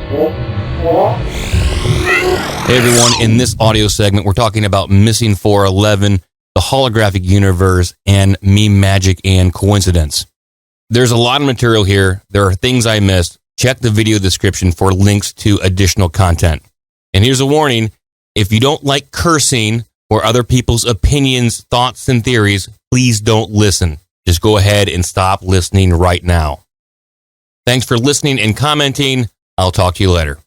Hey everyone, in this audio segment, we're talking about Missing 411, the holographic universe, and Meme Magik and coincidence. There's a lot of material here. There are things I missed. Check the video description for links to additional content. And here's a warning. If you don't like cursing or other people's opinions, thoughts, and theories, please don't listen. Just go ahead and stop listening right now. Thanks for listening and commenting. I'll talk to you later.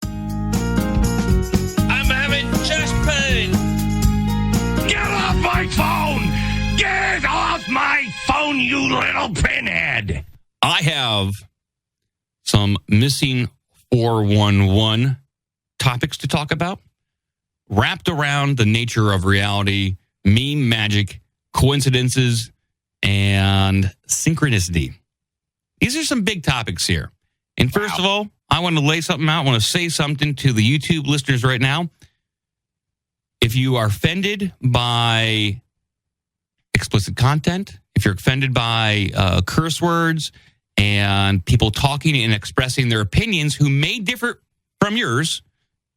I'm having chest pain. Get off my phone! Get off my phone, you little pinhead! I have some Missing 411 topics to talk about, wrapped around the nature of reality, meme magic, coincidences, and synchronicity. These are some big topics here. And first of all, I want to lay something out. I want to say something to the YouTube listeners right now. If you are offended by explicit content, if you're offended by curse words and people talking and expressing their opinions who may differ from yours,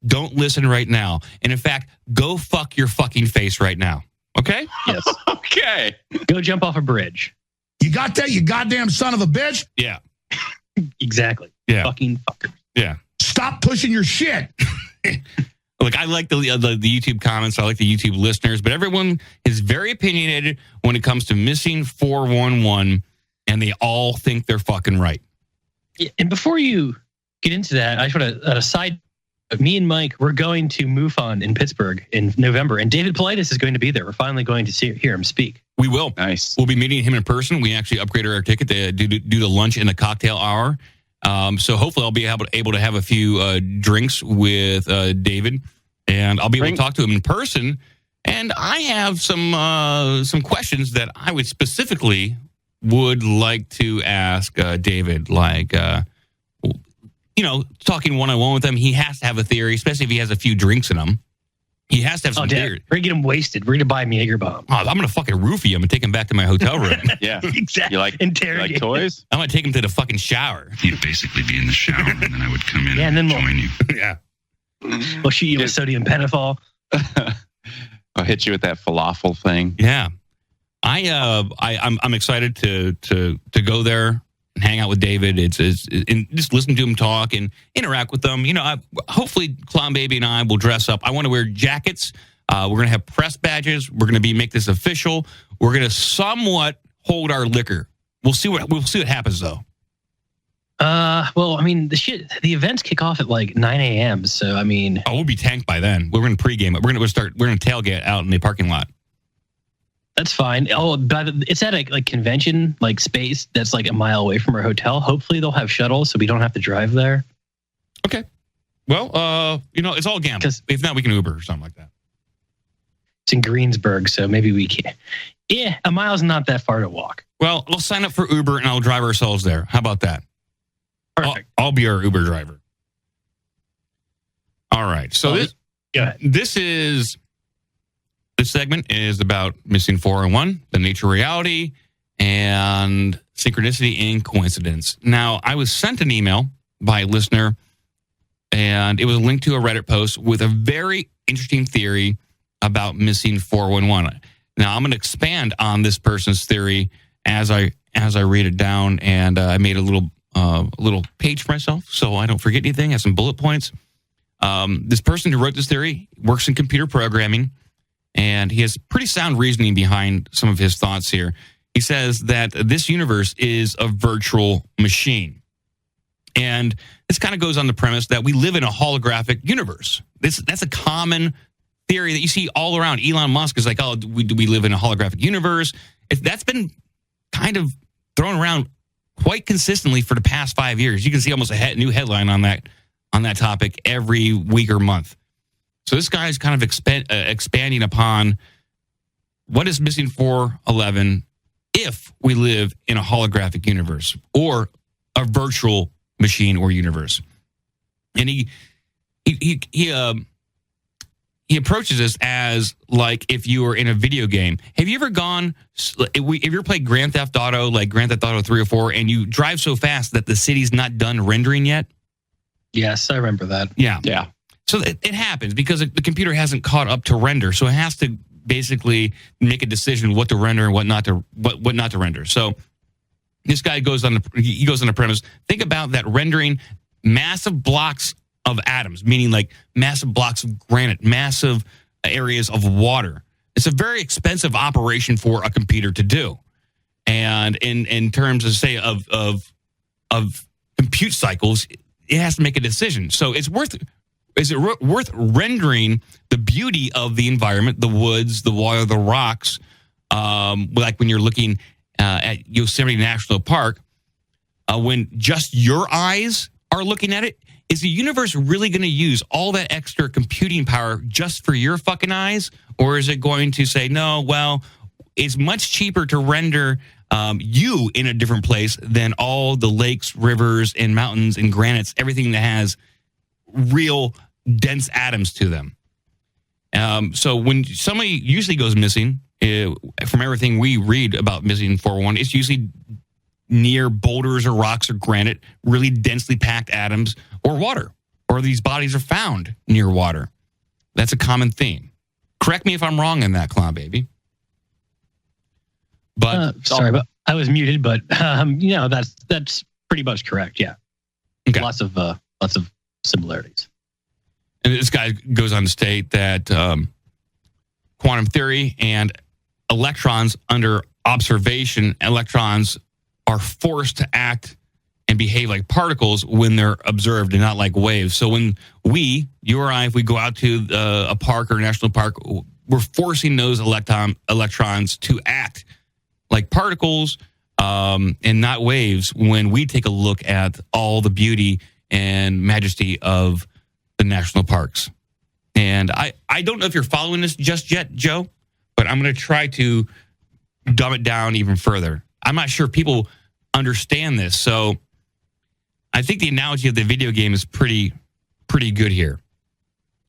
don't listen right now. And in fact, go fuck your fucking face right now. Okay? Yes. Okay. Go jump off a bridge. You got that, you goddamn son of a bitch? Yeah. Exactly. Yeah. Fucking fucker. Yeah. Stop pushing your shit. Look, I like the YouTube comments. I like the YouTube listeners, but everyone is very opinionated when it comes to Missing 411, and they all think they're fucking right. Yeah, and before you get into that, I just want to, aside, me and Mike, we're going to MUFON in Pittsburgh in November, and David Paulides is going to be there. We're finally going to hear him speak. We will. Nice. We'll be meeting him in person. We actually upgraded our ticket to do the lunch and the cocktail hour. So hopefully I'll be able to have a few drinks with David, and I'll be able to talk to him in person. And I have some questions that I would specifically would like to ask David, like, talking one-on-one with him. He has to have a theory, especially if he has a few drinks in him. He has to have some theory. We're going to get him wasted. We're going to buy him Jaeger bomb. Oh, I'm going to fucking roofie him and take him back to my hotel room. Yeah. Exactly. You like toys? I'm going to take him to the fucking shower. You'd basically be in the shower, and then I would come in and then join you. Yeah. We'll shoot you with sodium pentothal. I'll hit you with that falafel thing. Yeah. I'm excited to go there and hang out with David. It's and just listen to him talk and interact with them. Hopefully Clown Baby and I will dress up. I want to wear jackets. We're going to have press badges. We're going to make this official. We're going to somewhat hold our liquor. We'll see what happens though. Well, I mean, the events kick off at like 9 a.m. So, I mean, we'll be tanked by then. We're going to pregame it. We're going to tailgate out in the parking lot. that's fine. Oh, but it's at a convention space that's like a mile away from our hotel. Hopefully they'll have shuttles so we don't have to drive there. Okay. Well, it's all gamble. If not, we can Uber or something like that. It's in Greensburg, so maybe we can. Yeah, a mile's not that far to walk. Well, we'll sign up for Uber and I'll drive ourselves there. How about that? Perfect. I'll be our Uber driver. All right. So this segment is about Missing 411, the nature of reality, and synchronicity and coincidence. Now, I was sent an email by a listener, and it was linked to a Reddit post with a very interesting theory about Missing 411. Now, I'm going to expand on this person's theory as I read it down, and I made a little page for myself so I don't forget anything. I have some bullet points. This person who wrote this theory works in computer programming, and he has pretty sound reasoning behind some of his thoughts here. He says that this universe is a virtual machine. And this kind of goes on the premise that we live in a holographic universe. That's a common theory that you see all around. Elon Musk is like, oh, we live in a holographic universe. That's been kind of thrown around quite consistently for the past 5 years. You can see almost a new headline on that topic every week or month. So this guy's kind of expanding upon what is Missing 411 if we live in a holographic universe or a virtual machine or universe. And he he approaches this as like if you were in a video game. Have you ever gone? If you ever played Grand Theft Auto, like Grand Theft Auto 3 or 4, and you drive so fast that the city's not done rendering yet? Yes, I remember that. Yeah. So it happens because the computer hasn't caught up to render, so it has to basically make a decision what to render and what not to render. So this guy goes on the premise. Think about that rendering massive blocks of atoms, meaning like massive blocks of granite, massive areas of water. It's a very expensive operation for a computer to do. And in terms of say of compute cycles, it has to make a decision. So is it worth rendering the beauty of the environment, the woods, the water, the rocks, like when you're looking at Yosemite National Park, when just your eyes are looking at it? Is the universe really going to use all that extra computing power just for your fucking eyes? Or is it going to say, no, well, it's much cheaper to render you in a different place than all the lakes, rivers, and mountains and granites, everything that has real dense atoms to them. So when somebody usually goes missing, from everything we read about missing 411, it's usually near boulders or rocks or granite, really densely packed atoms, or water, or these bodies are found near water. That's a common theme. Correct me if I'm wrong in that, Clown Baby. But sorry, but I was muted. But that's pretty much correct. Yeah, okay. Lots of similarities. And this guy goes on to state that quantum theory and electrons under observation, electrons are forced to act and behave like particles when they're observed and not like waves. So when you or I, if we go out to a park or a national park, we're forcing those electrons to act like particles and not waves when we take a look at all the beauty and majesty of the national parks. And I don't know if you're following this just yet, Joe, but I'm going to try to dumb it down even further. I'm not sure if people understand this. So I think the analogy of the video game is pretty good here.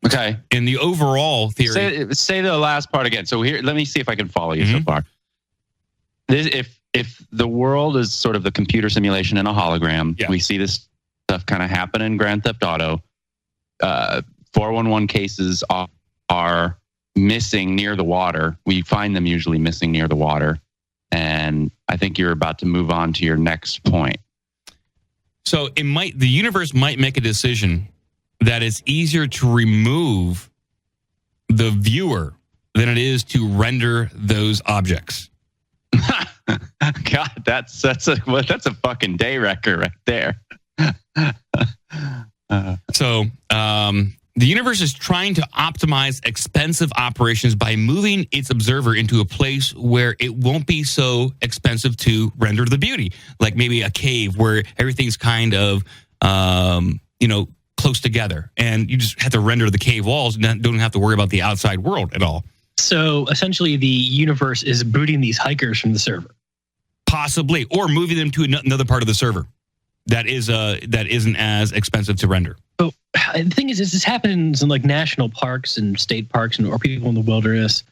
Okay. In the overall theory. Say the last part again. So here, let me see if I can follow you so far. If the world is sort of the computer simulation in a hologram, we see this stuff kind of happen in Grand Theft Auto. 411 cases are missing near the water. We find them usually missing near the water. And I think you're about to move on to your next point. So the universe might make a decision that it's easier to remove the viewer than it is to render those objects. God, that's a fucking day wrecker right there. So the universe is trying to optimize expensive operations by moving its observer into a place where it won't be so expensive to render the beauty, like maybe a cave where everything's kind of close together, and you just have to render the cave walls and don't have to worry about the outside world at all. So essentially, the universe is booting these hikers from the server, possibly, or moving them to another part of the server that isn't as expensive to render. So the thing is this happens in like national parks and state parks or people in the wilderness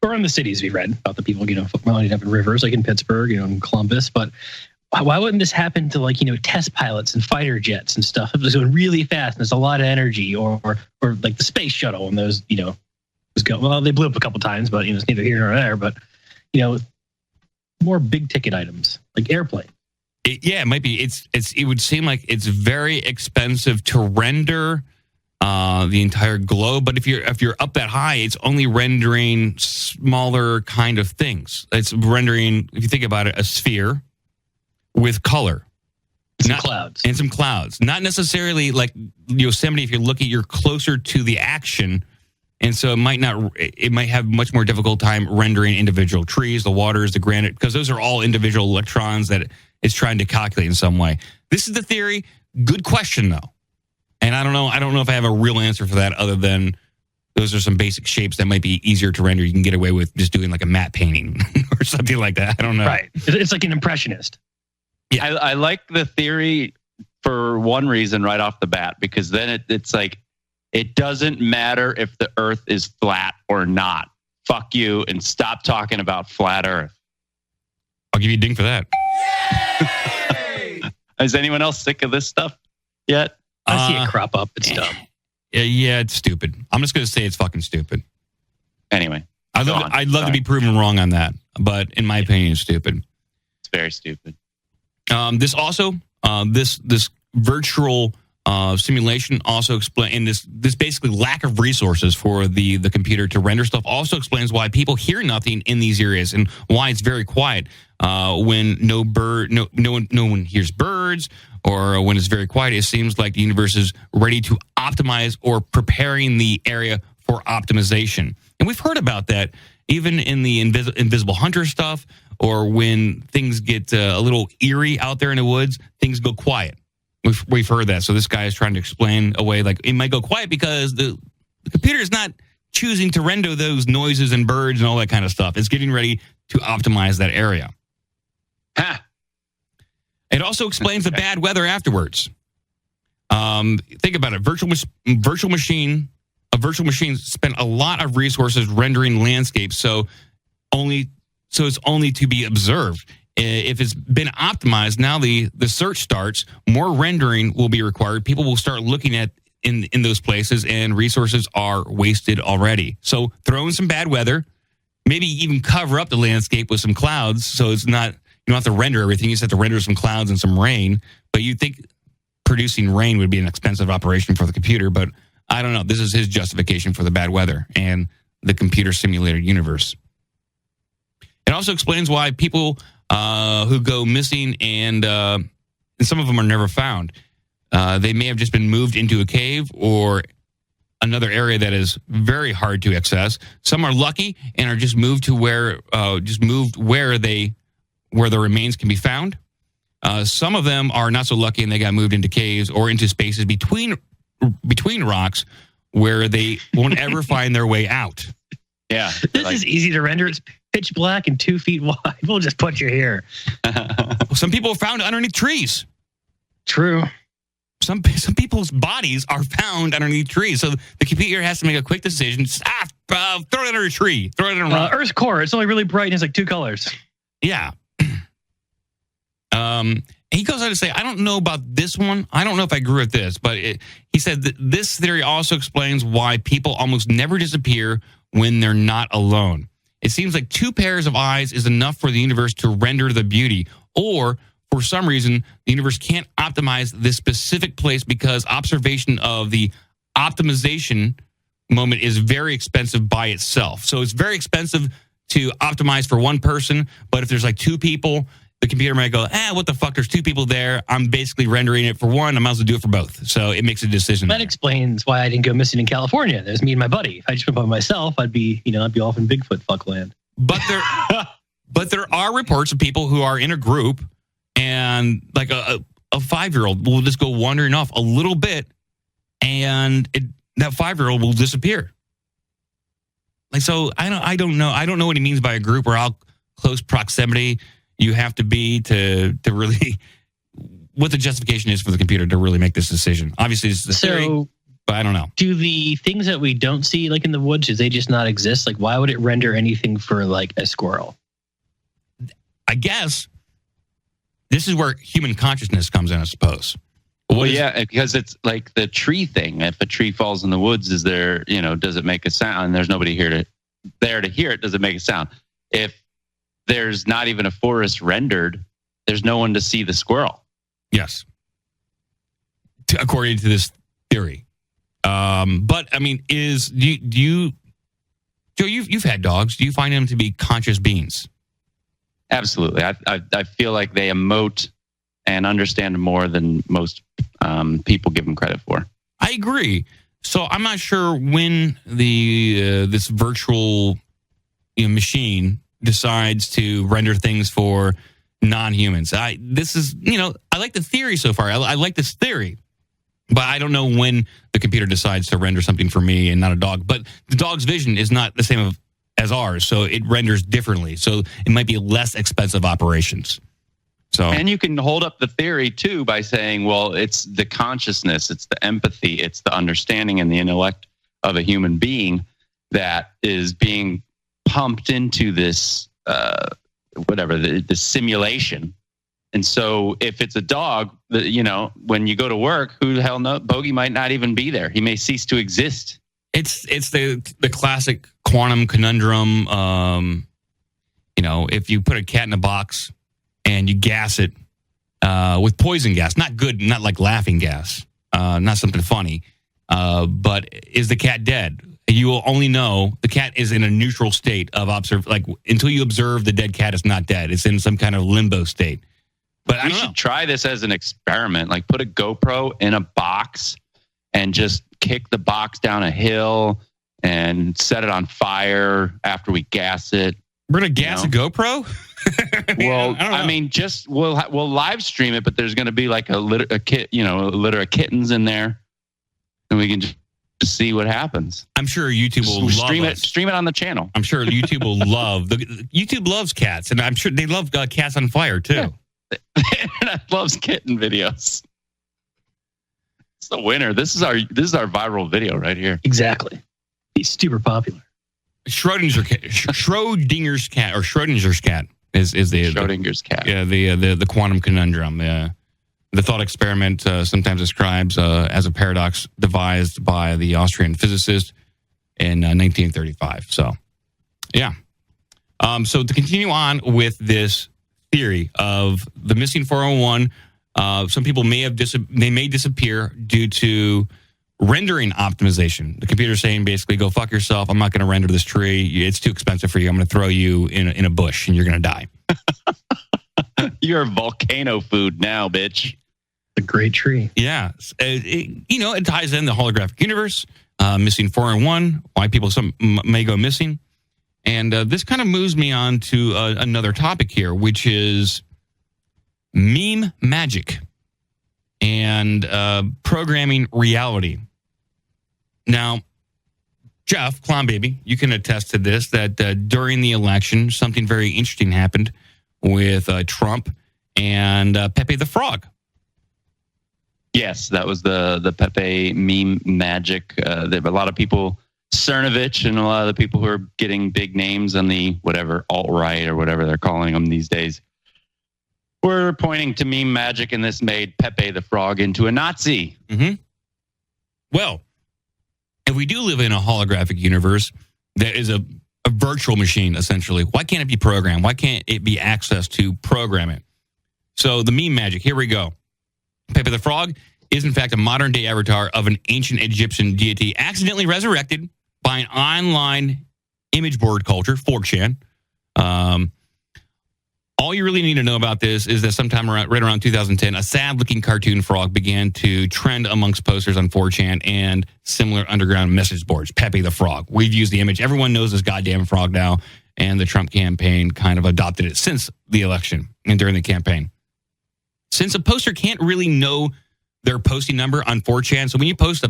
or in the cities. We've read about the people, lining up in rivers like in Pittsburgh, in Columbus. But why wouldn't this happen to test pilots and fighter jets and stuff? If it was going really fast and there's a lot of energy, or like the space shuttle and those, they blew up a couple times, but it's neither here nor there. But more big ticket items like airplane. It might be. It would seem like it's very expensive to render the entire globe. But if you're up that high, it's only rendering smaller kind of things. It's rendering, if you think about it, a sphere with color, clouds, and some clouds. Not necessarily like Yosemite. If you're closer to the action, and so it might have much more difficult time rendering individual trees, the waters, the granite, because those are all individual electrons that it's trying to calculate in some way. This is the theory. Good question, though. And I don't know if I have a real answer for that other than those are some basic shapes that might be easier to render. You can get away with just doing like a matte painting or something like that. I don't know. Right. It's like an impressionist. Yeah. I like the theory for one reason right off the bat, because then it's like It doesn't matter if the Earth is flat or not. Fuck you and stop talking about flat Earth. I'll give you a ding for that. Is anyone else sick of this stuff yet? I see it crop up. It's dumb. Yeah, it's stupid. I'm just going to say it's fucking stupid. Anyway. I'd love to be proven wrong on that, but in my opinion, it's stupid. It's very stupid. This also, this virtual simulation also explains, and this basically lack of resources for the computer to render stuff also explains why people hear nothing in these areas and why it's very quiet when no one hears birds, or when it's very quiet. It seems like the universe is ready to optimize or preparing the area for optimization. And we've heard about that even in the Invisible Hunter stuff, or when things get a little eerie out there in the woods, things go quiet. We've heard that. So this guy is trying to explain away, like, it might go quiet because the computer is not choosing to render those noises and birds and all that kind of stuff. It's getting ready to optimize that area. Ha! It also explains the bad weather afterwards. Think about it. A virtual machine spent a lot of resources rendering landscapes, so it's only to be observed. If it's been optimized, now the search starts, more rendering will be required. People will start looking at in those places, and resources are wasted already. So throw in some bad weather, maybe even cover up the landscape with some clouds, so it's not, you don't have to render everything. You just have to render some clouds and some rain. But you'd think producing rain would be an expensive operation for the computer, but I don't know. This is his justification for the bad weather and the computer simulated universe. It also explains why people who go missing and some of them are never found. They may have just been moved into a cave or another area that is very hard to access. Some are lucky and are just moved to where the remains can be found. Some of them are not so lucky and they got moved into caves or into spaces between rocks where they won't ever find their way out. Yeah. This is easy to render. It's pitch black and 2 feet wide. We'll just put you here. Some people are found underneath trees. True. Some people's bodies are found underneath trees. So the computer has to make a quick decision. Throw it under a tree. Throw it in a rock. Earth's core. It's only really bright and it's like 2 colors. Yeah. He goes on to say, I don't know about this one. I don't know if I agree with this, but he said that this theory also explains why people almost never disappear when they're not alone. It seems like 2 pairs of eyes is enough for the universe to render the beauty, or for some reason, the universe can't optimize this specific place because observation of the optimization moment is very expensive by itself. So it's very expensive to optimize for one person, but if there's like 2 people, the computer might go, what the fuck, there's 2 people there. I'm basically rendering it for one. I might as well do it for both. So it makes a decision. That explains why I didn't go missing in California. There's me and my buddy. If I just went by myself, I'd be off in Bigfoot fuckland. But there are reports of people who are in a group and like a 5-year-old will just go wandering off a little bit and that 5-year-old will disappear. Like, so I don't know. I don't know what he means by a group or how close proximity you have to be to really, what the justification is for the computer to really make this decision. Obviously, it's the theory, but I don't know. Do the things that we don't see, like in the woods, do they just not exist? Like, why would it render anything for like a squirrel? I guess this is where human consciousness comes in, I suppose. Well, yeah, because it's like the tree thing. If a tree falls in the woods, is there, does it make a sound? There's nobody there to hear it. Does it make a sound? If there's not even a forest rendered, there's no one to see the squirrel. Yes. According to this theory. But I mean, Joe, you've had dogs. Do you find them to be conscious beings? Absolutely. I feel like they emote and understand more than most people give them credit for. I agree. So I'm not sure when this virtual machine decides to render things for non-humans. I like the theory so far. I like this theory, but I don't know when the computer decides to render something for me and not a dog. But the dog's vision is not the same as ours, so it renders differently. So it might be less expensive operations. So, and you can hold up the theory too by saying, well, it's the consciousness, it's the empathy, it's the understanding and the intellect of a human being that is being pumped into this, the simulation. And so if it's a dog, when you go to work, who the hell knows? Bogey might not even be there. He may cease to exist. It's the classic quantum conundrum. If you put a cat in a box and you gas it with poison gas, not good, not like laughing gas, not something funny, but is the cat dead? You will only know the cat is in a neutral state of until you observe the dead cat is not dead. It's in some kind of limbo state. But we should try this as an experiment. Like put a GoPro in a box and just kick the box down a hill and set it on fire after we gas it. We're gonna gas a GoPro. Well, I mean, just we'll live stream it, but there's going to be like a litter of kittens in there, and we can just see what happens. I'm sure YouTube will stream love it. Stream it on the channel. I'm sure YouTube will love YouTube loves cats, and I'm sure they love cats on fire too. Yeah. The internet loves kitten videos. It's the winner. This is our viral video right here. Exactly. He's super popular. Schrodinger's cat is the Schrodinger's cat. Yeah, the quantum conundrum. The thought experiment sometimes describes as a paradox devised by the Austrian physicist in 1935. So, yeah. So to continue on with this theory of the missing 401, some people may disappear due to rendering optimization. The computer saying basically, go fuck yourself. I'm not going to render this tree. It's too expensive for you. I'm going to throw you in a bush and you're going to die. You're volcano food now, bitch. A great tree. Yeah. It ties in the holographic universe, missing 401, why people may go missing. And this kind of moves me on to another topic here, which is Meme Magik and programming reality. Now, Jeff, Clown Baby, you can attest to this, that during the election, something very interesting happened with Trump and Pepe the Frog. Yes, that was the Pepe Meme Magik. There were a lot of people, Cernovich and a lot of the people who are getting big names on the whatever, alt-right or whatever they're calling them these days, were pointing to Meme Magik, and this made Pepe the Frog into a Nazi. Mm-hmm. Well, if we do live in a holographic universe that is a virtual machine, essentially, why can't it be programmed? Why can't it be accessed to program it? So the Meme Magik, here we go. Pepe the Frog is, in fact, a modern-day avatar of an ancient Egyptian deity accidentally resurrected by an online image board culture, 4chan. All you really need to know about this is that sometime right around 2010, a sad-looking cartoon frog began to trend amongst posters on 4chan and similar underground message boards. Pepe the Frog. We've used the image. Everyone knows this goddamn frog now, and the Trump campaign kind of adopted it since the election and during the campaign. Since a poster can't really know their posting number on 4chan, so when you post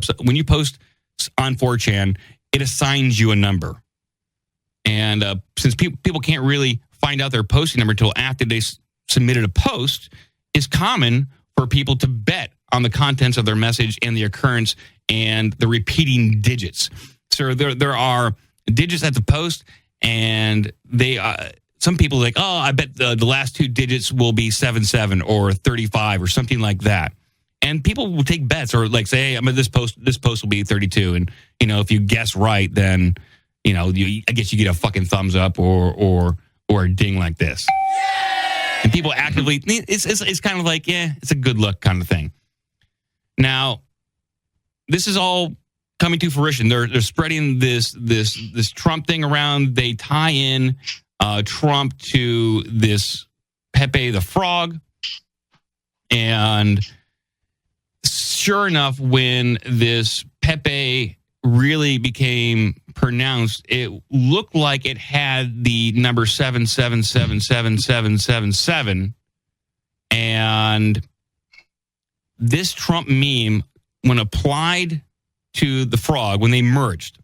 on 4chan, it assigns you a number. And since people can't really find out their posting number until after they submitted a post, it's common for people to bet on the contents of their message and the occurrence and the repeating digits. So there are digits at the post, and they some people are like, oh, I bet the last two digits will be 77 or 35 or something like that. And people will take bets or like say, hey, this post will be 32. And, if you guess right, then, I guess you get a fucking thumbs up or a ding like this. And people actively, it's kind of like, yeah, it's a good look kind of thing. Now, this is all coming to fruition. They're spreading this Trump thing around. They tie in Trump to this Pepe the Frog. And sure enough, when this Pepe really became pronounced, it looked like it had the number 7777777. And this Trump meme, when applied to the frog, when they merged,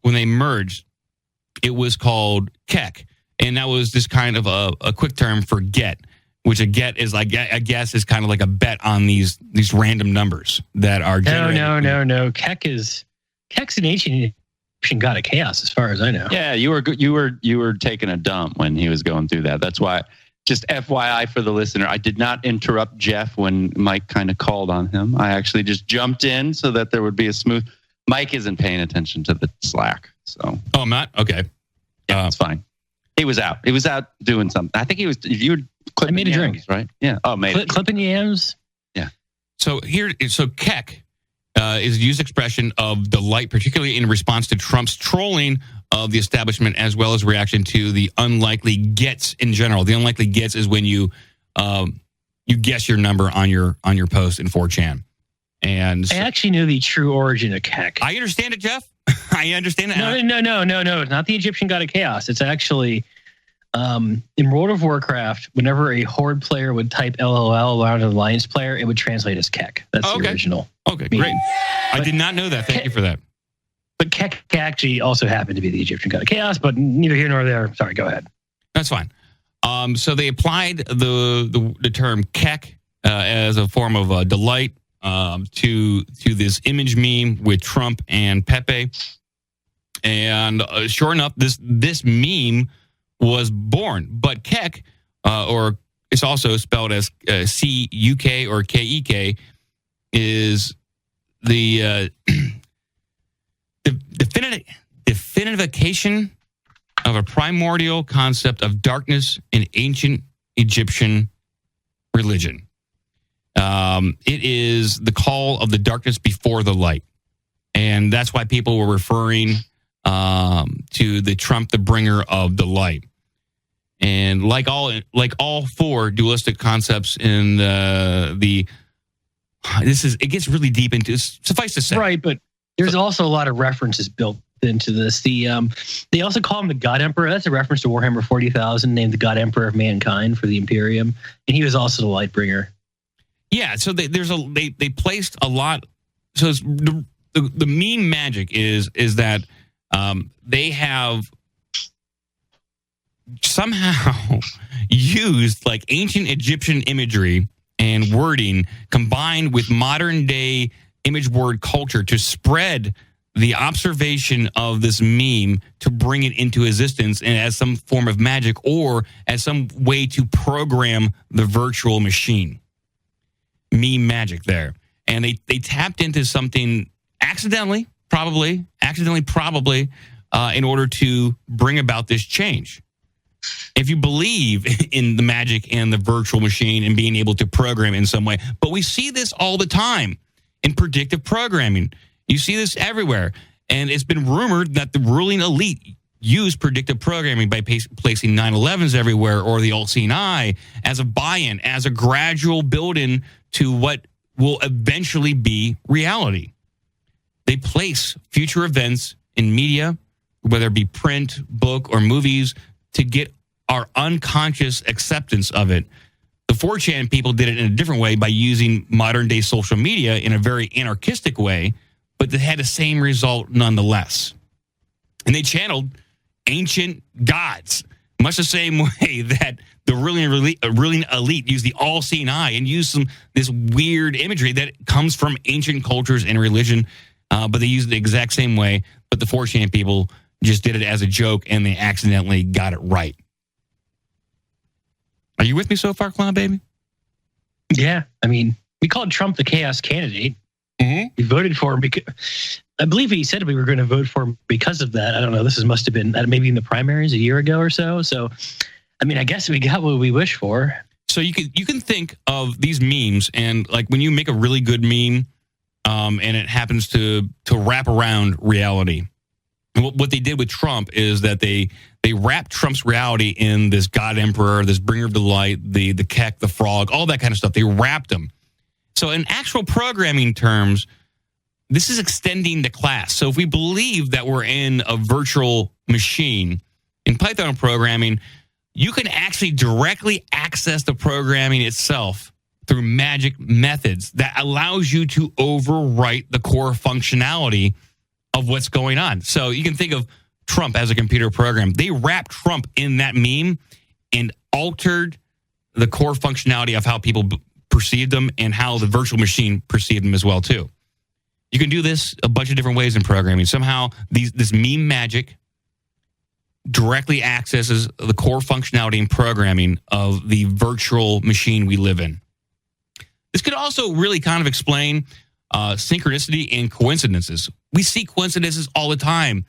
it was called Keck. And that was just kind of a quick term for get. which a get is like, I guess, is kind of like a bet on these random numbers that are generated. No. Kek's an ancient god of chaos, as far as I know. Yeah, you were taking a dump when he was going through that. That's why. Just FYI for the listener, I did not interrupt Jeff when Mike kind of called on him. I actually just jumped in so that there would be a smooth. Mike isn't paying attention to the Slack, so. Oh, I'm not? Okay. Yeah, it's fine. He was out. He was out doing something. I think he was. You were clipping. I made a yams, drink, right? Yeah. Oh, clipping yams. Yeah. So Kek is a used expression of delight, particularly in response to Trump's trolling of the establishment, as well as reaction to the unlikely gets in general. The unlikely gets is when you guess your number on your post in 4chan. And I actually knew the true origin of Kek. I understand it, Jeff. I understand it. No. It's not the Egyptian god of chaos. It's actually in World of Warcraft, whenever a Horde player would type LOL around an Alliance player, it would translate as Kek. That's the original. Okay, great. I did not know that. Thank you for that. But Kek actually also happened to be the Egyptian god of chaos, but neither here nor there. Sorry, go ahead. That's fine. So they applied the term Kek as a form of delight to this image meme with Trump and Pepe. And sure enough, this meme was born. But Kek, or it's also spelled as C-U-K or K-E-K, is the definitification of a primordial concept of darkness in ancient Egyptian religion. It is the call of the darkness before the light. And that's why people were referring to the Trump, the bringer of the light. And like all four dualistic concepts in it gets really deep into, suffice to say. Right, but there's also a lot of references built into this. They also call him the God Emperor. That's a reference to Warhammer 40,000, named the God Emperor of Mankind for the Imperium, and he was also the light bringer. Yeah, so they placed a lot. So it's the Meme Magik is that they have somehow used like ancient Egyptian imagery and wording combined with modern day image word culture to spread the observation of this meme to bring it into existence and as some form of magic or as some way to program the virtual machine. Meme Magik there. And they tapped into something accidentally, probably, in order to bring about this change. If you believe in the magic and the virtual machine and being able to program in some way, but we see this all the time in predictive programming. You see this everywhere. And it's been rumored that the ruling elite use predictive programming by placing 9/11s everywhere or the all-seeing eye as a buy-in, as a gradual build-in to what will eventually be reality. They place future events in media, whether it be print, book, or movies, to get our unconscious acceptance of it. The 4chan people did it in a different way by using modern-day social media in a very anarchistic way, but they had the same result nonetheless. And they channeled ancient gods, much the same way that the ruling elite used the all-seeing eye and used this weird imagery that comes from ancient cultures and religion, but they used it the exact same way, but the 4chan people just did it as a joke and they accidentally got it right. Are you with me so far, Clown Baby? Yeah, I mean, we called Trump the chaos candidate. Mm-hmm. We voted for him because I believe he said we were going to vote for him because of that. I don't know. This must have been maybe in the primaries a year ago or so. So, I mean, I guess we got what we wished for. So you can think of these memes, and like when you make a really good meme, and it happens to wrap around reality. And what they did with Trump is that they wrapped Trump's reality in this God Emperor, this bringer of delight, the Kek, the frog, all that kind of stuff. They wrapped him. So in actual programming terms, this is extending the class. So if we believe that we're in a virtual machine, in Python programming, you can actually directly access the programming itself through magic methods that allows you to overwrite the core functionality of what's going on. So you can think of Trump as a computer program. They wrapped Trump in that meme and altered the core functionality of how people perceive them and how the virtual machine perceived them as well too. You can do this a bunch of different ways in programming. Somehow, this Meme Magik directly accesses the core functionality and programming of the virtual machine we live in. This could also really kind of explain synchronicity and coincidences. We see coincidences all the time.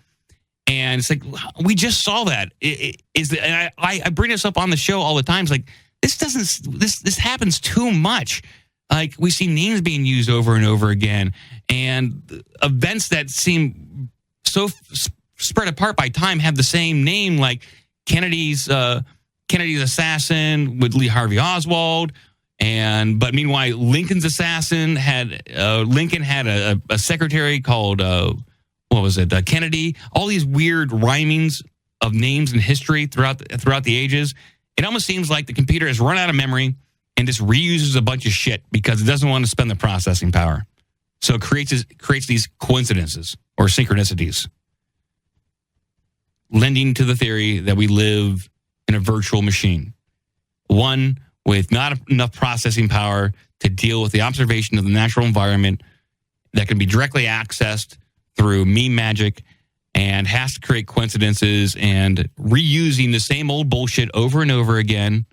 And it's like, we just saw that. I bring this up on the show all the time. It's like, this happens too much. Like, we see names being used over and over again, and events that seem so spread apart by time have the same name, like Kennedy's assassin with Lee Harvey Oswald, but meanwhile Lincoln's assassin Lincoln had a secretary called Kennedy. All these weird rhymings of names in history throughout the ages. It almost seems like the computer has run out of memory and just reuses a bunch of shit because it doesn't want to spend the processing power. So it creates these coincidences or synchronicities, lending to the theory that we live in a virtual machine, one with not enough processing power to deal with the observation of the natural environment that can be directly accessed through Meme Magik, and has to create coincidences and reusing the same old bullshit over and over again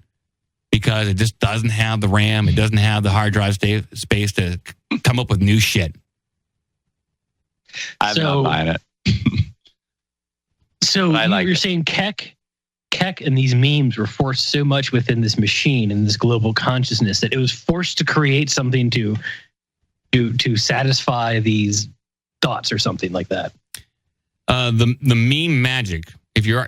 because it just doesn't have the RAM, it doesn't have the hard drive space to come up with new shit. I'm not buying it. So you're saying Keck and these memes were forced so much within this machine and this global consciousness that it was forced to create something to satisfy these thoughts or something like that. The Meme Magik. If you're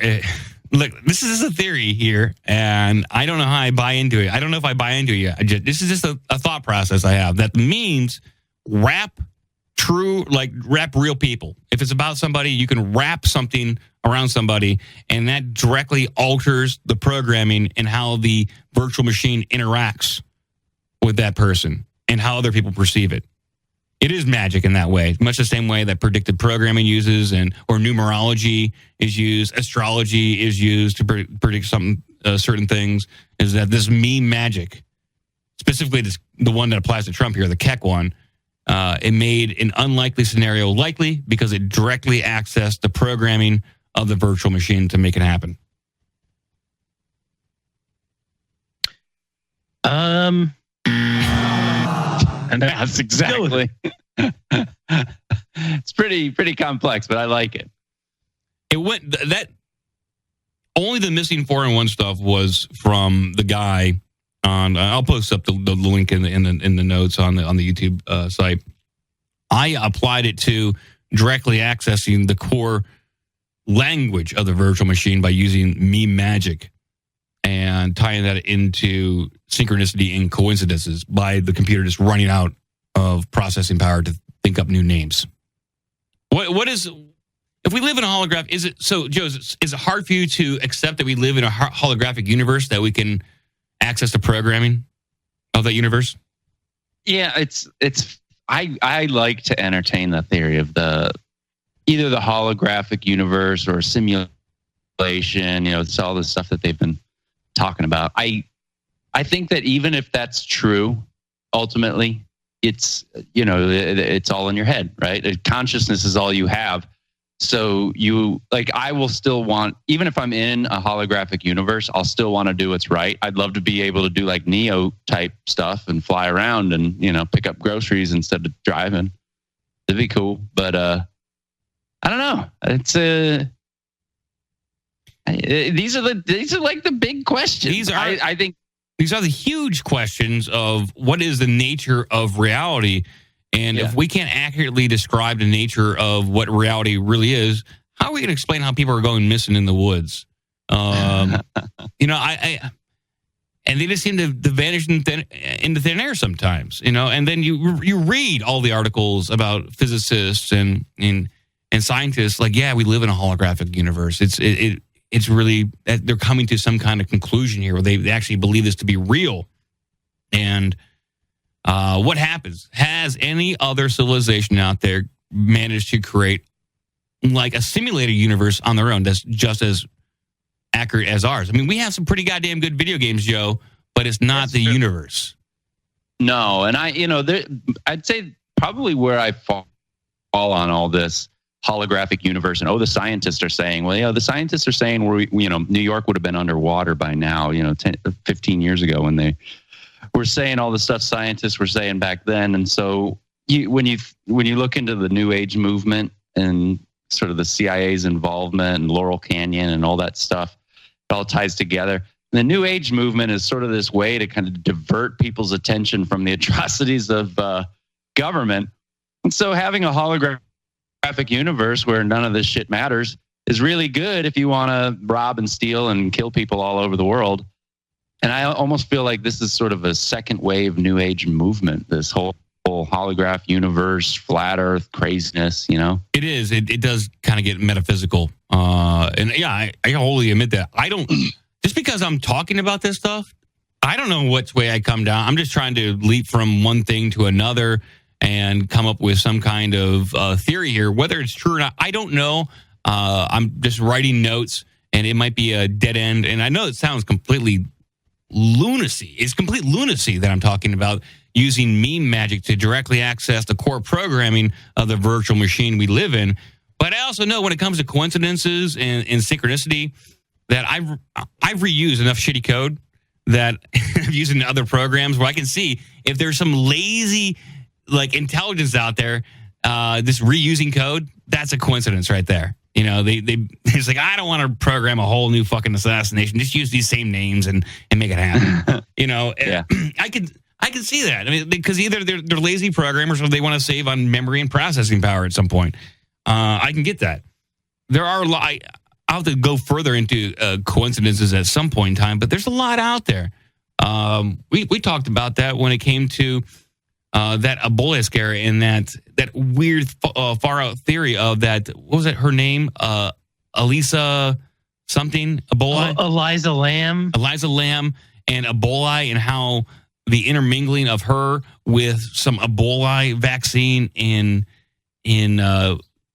look, this is a theory here, and I don't know how I buy into it. I don't know if I buy into it yet. This is just a thought process I have that the memes wrap real people. If it's about somebody, you can wrap something around somebody, and that directly alters the programming and how the virtual machine interacts with that person and how other people perceive it. It is magic in that way, much the same way that predictive programming uses, or numerology is used, astrology is used to predict certain things. Is that this Meme Magik, specifically the one that applies to Trump here, the Keck one, it made an unlikely scenario likely because it directly accessed the programming of the virtual machine to make it happen. And that's exactly. It's pretty complex, but I like it. It went that only the missing 4-in-1 stuff was from the guy on. I'll post up the link in the notes on the YouTube site. I applied it to directly accessing the core language of the virtual machine by using Meme Magik and tying that into synchronicity and coincidences by the computer just running out of processing power to think up new names. What is, if we live in a holograph, is it, so Joe, is it hard for you to accept that we live in a holographic universe, that we can access the programming of that universe? Yeah, I like to entertain the theory of either the holographic universe or simulation, it's all this stuff that they've been talking about. I think that even if that's true, ultimately, it's all in your head, right? Consciousness is all you have. So I will still want, even if I'm in a holographic universe, I'll still want to do what's right. I'd love to be able to do like Neo type stuff and fly around and, pick up groceries instead of driving. It'd be cool. But I don't know. It's these are like the big questions. I think these are the huge questions of what is the nature of reality. And if we can't accurately describe the nature of what reality really is, how are we going to explain how people are going missing in the woods? And they just seem to vanish into thin air sometimes, and then you read all the articles about physicists and scientists like, we live in a holographic universe. It's really, they're coming to some kind of conclusion here where they actually believe this to be real. And what happens? Has any other civilization out there managed to create like a simulated universe on their own that's just as accurate as ours? I mean, we have some pretty goddamn good video games, Joe, but it's not That's the true. universe. No, and I'd say probably where I fall on all this holographic universe, and the scientists are saying, well, the scientists are saying New York would have been underwater by now, 10, 15 years ago when they were saying all the stuff scientists were saying back then. And so when you look into the New Age movement and sort of the CIA's involvement and Laurel Canyon and all that stuff, it all ties together. The New Age movement is sort of this way to kind of divert people's attention from the atrocities of government. And so having a holographic universe where none of this shit matters is really good if you want to rob and steal and kill people all over the world. And I almost feel like this is sort of a second wave New Age movement, this whole holograph universe, flat earth craziness, It is. It does kind of get metaphysical. And yeah, I wholly admit that. I don't, just because I'm talking about this stuff, I don't know which way I come down. I'm just trying to leap from one thing to another and come up with some kind of theory here. Whether it's true or not, I don't know. I'm just writing notes, and it might be a dead end. And I know it sounds completely lunacy. It's complete lunacy that I'm talking about, using Meme Magik to directly access the core programming of the virtual machine we live in. But I also know when it comes to coincidences and synchronicity that I've reused enough shitty code that I've used in other programs where I can see if there's some lazy intelligence out there, this reusing code, that's a coincidence right there. It's like, I don't want to program a whole new fucking assassination. Just use these same names and make it happen. Yeah. I can see that. I mean, because either they're lazy programmers or they want to save on memory and processing power at some point. I can get that. There are a lot. I'll have to go further into coincidences at some point in time, but there's a lot out there. We talked about that when it came to that Ebola scare and that weird far out theory of that. What was it? Her name? Elisa something? Ebola? Eliza Lamb. Eliza Lamb and Ebola, and how the intermingling of her with some Ebola vaccine in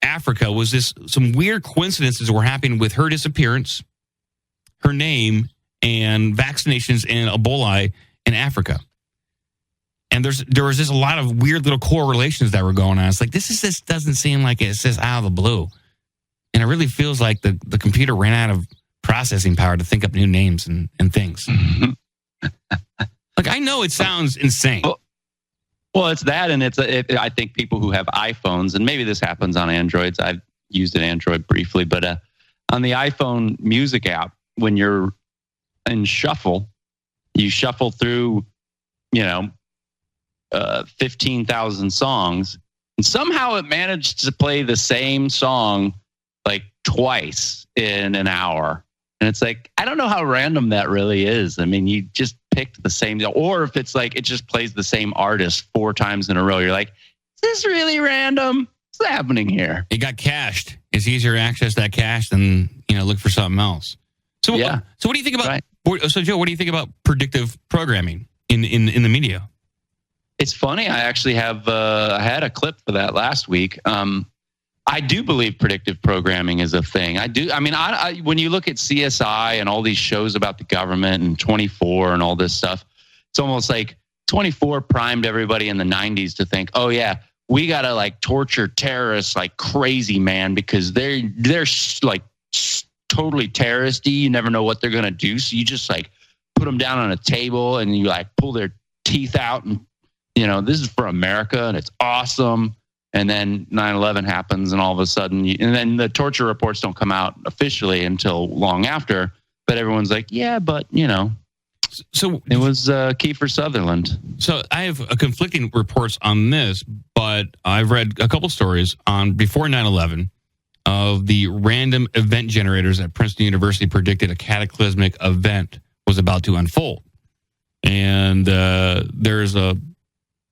Africa was some weird coincidences were happening with her disappearance, her name, and vaccinations in Ebola in Africa. And there was just a lot of weird little correlations that were going on. It's like, this doesn't seem like it's just out of the blue. And it really feels like the computer ran out of processing power to think up new names and things. Like, I know it sounds insane. Well, it's that, and I think people who have iPhones, and maybe this happens on Androids. I've used an Android briefly, but on the iPhone music app, when you're in shuffle, you shuffle through, 15,000 songs, and somehow it managed to play the same song like twice in an hour. And it's like, I don't know how random that really is. I mean, you just picked the same, or if it's like it just plays the same artist 4 times in a row, you're like, is this really random? What's happening here? It got cached. It's easier to access that cache than look for something else. So yeah. So what do you think about? Right. So Joe, what do you think about predictive programming in the media? It's funny. I actually have I had a clip for that last week. I do believe predictive programming is a thing. I do. I mean, I when you look at CSI and all these shows about the government and 24 and all this stuff, it's almost like 24 primed everybody in the 90s to think, oh yeah, we got to like torture terrorists like crazy, man, because they're like totally terroristy. You never know what they're going to do. So you just like put them down on a table and you like pull their teeth out and, this is for America and it's awesome. And then 9/11 happens, and all of a sudden, and then the torture reports don't come out officially until long after. But everyone's like, yeah, but so it was Kiefer Sutherland. So I have conflicting reports on this, but I've read a couple stories on before 9/11 of the random event generators at Princeton University predicted a cataclysmic event was about to unfold, and there's a.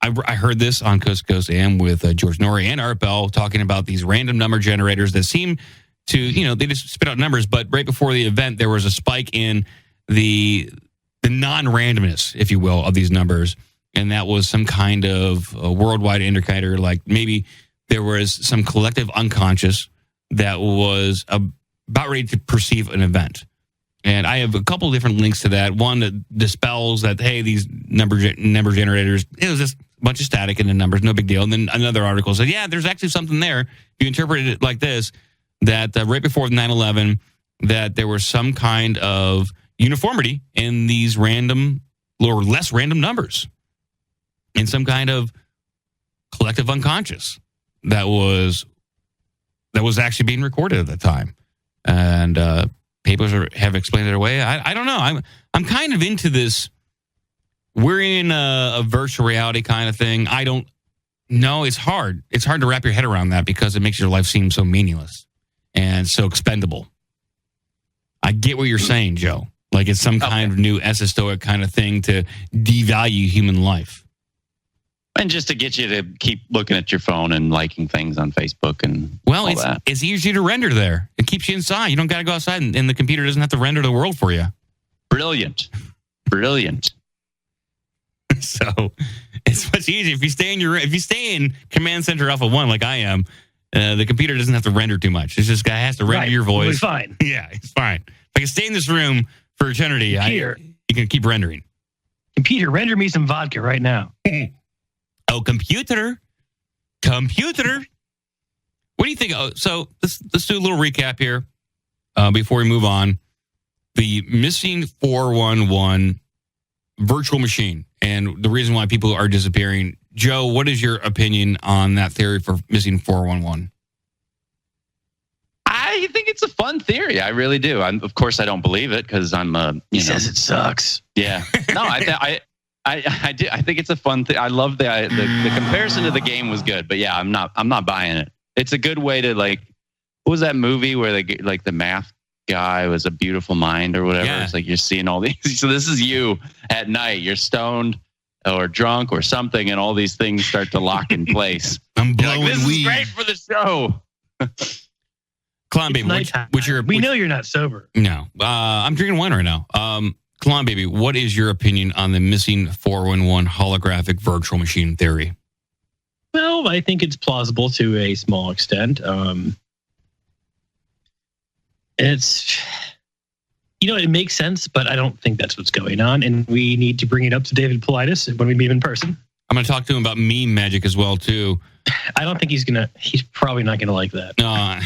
I heard this on Coast to Coast AM with George Norrie and Art Bell talking about these random number generators that seem to, they just spit out numbers, but right before the event, there was a spike in the non-randomness, if you will, of these numbers. And that was some kind of worldwide indicator, like maybe there was some collective unconscious that was about ready to perceive an event. And I have a couple of different links to that. One that dispels that, hey, these number generators, it was just a bunch of static in the numbers, no big deal. And then another article said, yeah, there's actually something there. If you interpret it like this, that right before 9/11, that there was some kind of uniformity in these random or less random numbers, in some kind of collective unconscious that was actually being recorded at the time. And papers have explained it away. I don't know. I'm kind of into this. We're in a virtual reality kind of thing. I don't know. It's hard. It's hard to wrap your head around that because it makes your life seem so meaningless and so expendable. I get what you're saying, Joe. Like it's some kind of new esoteric kind of thing to devalue human life. And just to get you to keep looking at your phone and liking things on Facebook and it's easier to render there. It keeps you inside. You don't got to go outside, and the computer doesn't have to render the world for you. Brilliant. So it's much easier if you stay in Command Center Alpha 1 like I am. The computer doesn't have to render too much. It's just has to render your voice. It's fine. Yeah, it's fine. If I can stay in this room for eternity, you can keep rendering. Computer, render me some vodka right now. Oh, computer. What do you think? Oh, so let's do a little recap here before we move on. The missing 411 virtual machine and the reason why people are disappearing. Joe, what is your opinion on that theory for missing 411? I think it's a fun theory. I really do. Of course, I don't believe it because I'm He says it sucks. Yeah. No, I do. I think it's a fun thing. I love the comparison to the game was good, but yeah, I'm not buying it. It's a good way to what was that movie where the math guy was a beautiful mind or whatever? Yeah. It's like you're seeing all these. So this is you at night. You're stoned or drunk or something, and all these things start to lock in place. I'm blowing this weed. is great for the show. Clown baby, we know you're not sober. No, I'm drinking wine right now. Come on, baby. What is your opinion on the missing 411 holographic virtual machine theory? Well, I think it's plausible to a small extent. It makes sense, but I don't think that's what's going on. And we need to bring it up to David Politis when we meet him in person. I'm going to talk to him about Meme Magik as well, too. I don't think he's probably not going to like that. Yeah,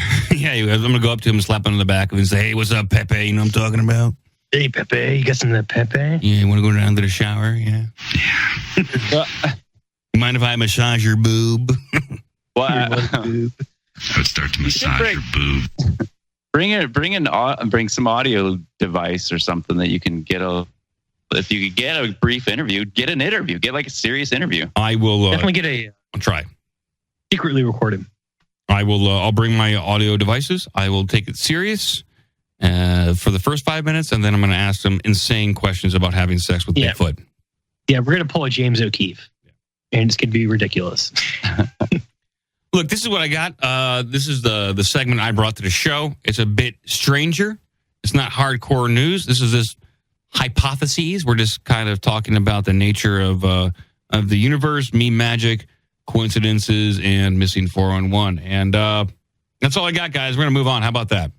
I'm going to go up to him and slap him on the back and say, hey, what's up, Pepe? You know what I'm talking about? Hey, Pepe, you got some of that Pepe? Yeah, you want to go down to the shower? Yeah. You mind if I massage your boob? I would start to massage your boob. Bring some audio device or something that you can get if you could get a brief interview, get an interview, get a serious interview. I will definitely I'll try. Secretly record him. I will. I'll bring my audio devices. I will take it serious for the first 5 minutes, and then I'm going to ask them insane questions about having sex with Bigfoot. Yeah, we're going to pull a James O'Keefe, and it's going to be ridiculous. Look, this is what I got. This is the segment I brought to the show. It's a bit stranger. It's not hardcore news. This is hypotheses. We're just kind of talking about the nature of the universe, Meme Magik, coincidences, and missing 411. And that's all I got, guys. We're going to move on. How about that?